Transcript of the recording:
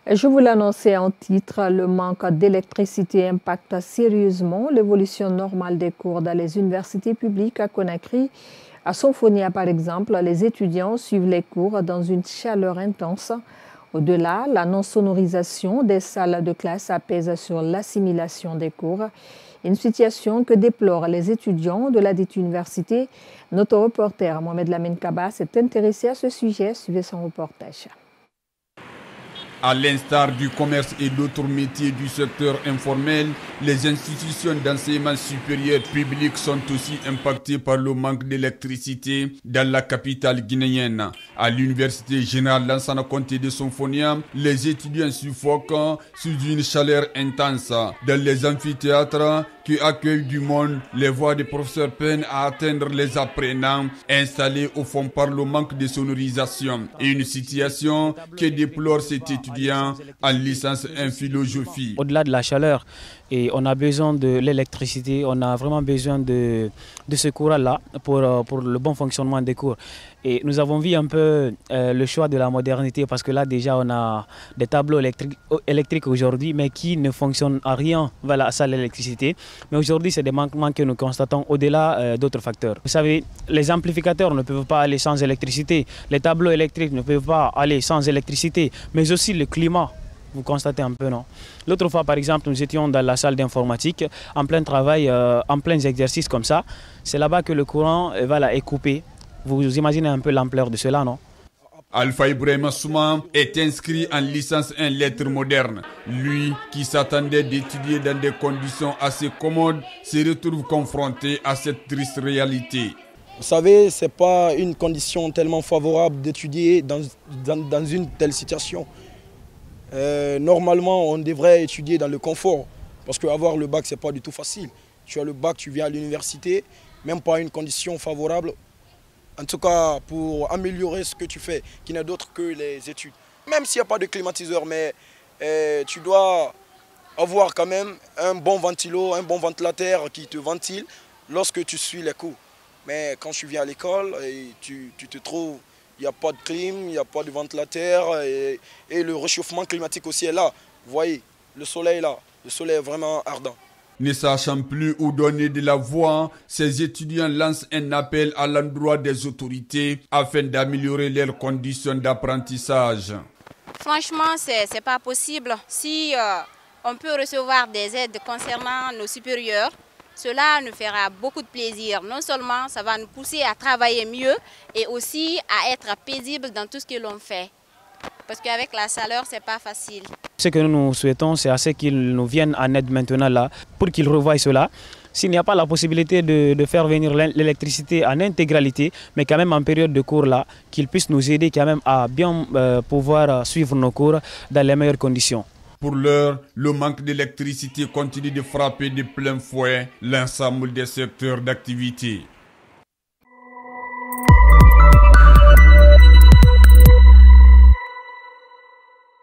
Je vous l'annonçais en titre, le manque d'électricité impacte sérieusement l'évolution normale des cours dans les universités publiques à Conakry. À Sonfonia, par exemple, les étudiants suivent les cours dans une chaleur intense. Au-delà, la non-sonorisation des salles de classe apaise sur l'assimilation des cours. Une situation que déplorent les étudiants de la dite université. Notre reporter Mohamed Lamine Kaba s'est intéressé à ce sujet. Suivez son reportage. À l'instar du commerce et d'autres métiers du secteur informel, les institutions d'enseignement supérieur public sont aussi impactées par le manque d'électricité dans la capitale guinéenne. À l'université générale Lansana Conté de Sonfonia, les étudiants suffoquent sous une chaleur intense. Dans les amphithéâtres qui accueillent du monde, les voix des professeurs peinent à atteindre les apprenants installés au fond par le manque de sonorisation. Et une situation que déplore cet étudiant en licence en philosophie. Au-delà de la chaleur, et on a besoin de l'électricité, on a vraiment besoin de ce courant-là pour le bon fonctionnement des cours. Et nous avons vu un peu le choix de la modernité parce que là déjà on a des tableaux électriques aujourd'hui mais qui ne fonctionnent à rien, voilà, ça l'électricité. Mais aujourd'hui c'est des manquements que nous constatons au-delà d'autres facteurs. Vous savez, les amplificateurs ne peuvent pas aller sans électricité, les tableaux électriques ne peuvent pas aller sans électricité, mais aussi le climat. Vous constatez un peu, non? L'autre fois, par exemple, nous étions dans la salle d'informatique, en plein travail, en plein exercice comme ça. C'est là-bas que le courant est coupé. Vous imaginez un peu l'ampleur de cela, non? Alpha Ibrahim Souma est inscrit en licence en lettres modernes. Lui, qui s'attendait d'étudier dans des conditions assez commodes, se retrouve confronté à cette triste réalité. Vous savez, ce n'est pas une condition tellement favorable d'étudier dans une telle situation. Normalement, on devrait étudier dans le confort, parce qu'avoir le bac, ce n'est pas du tout facile. Tu as le bac, tu viens à l'université, même pas une condition favorable, en tout cas pour améliorer ce que tu fais, qui n'est d'autre que les études. Même s'il n'y a pas de climatiseur, mais tu dois avoir quand même un bon ventilo, un bon ventilateur qui te ventile lorsque tu suis les cours. Mais quand tu viens à l'école, tu te trouves... Il n'y a pas de clim, il n'y a pas de ventilateur et le réchauffement climatique aussi est là. Vous voyez, le soleil est là, le soleil est vraiment ardent. Ne sachant plus où donner de la voix, ces étudiants lancent un appel à l'endroit des autorités afin d'améliorer leurs conditions d'apprentissage. Franchement, ce n'est pas possible. Si on peut recevoir des aides concernant nos supérieurs, cela nous fera beaucoup de plaisir. Non seulement ça va nous pousser à travailler mieux et aussi à être paisible dans tout ce que l'on fait. Parce qu'avec la chaleur, ce n'est pas facile. Ce que nous souhaitons, c'est à ce qu'ils nous viennent en aide maintenant là, pour qu'ils revoient cela. S'il n'y a pas la possibilité de faire venir l'électricité en intégralité, mais quand même en période de cours là, qu'ils puissent nous aider quand même à bien pouvoir suivre nos cours dans les meilleures conditions. Pour l'heure, le manque d'électricité continue de frapper de plein fouet l'ensemble des secteurs d'activité.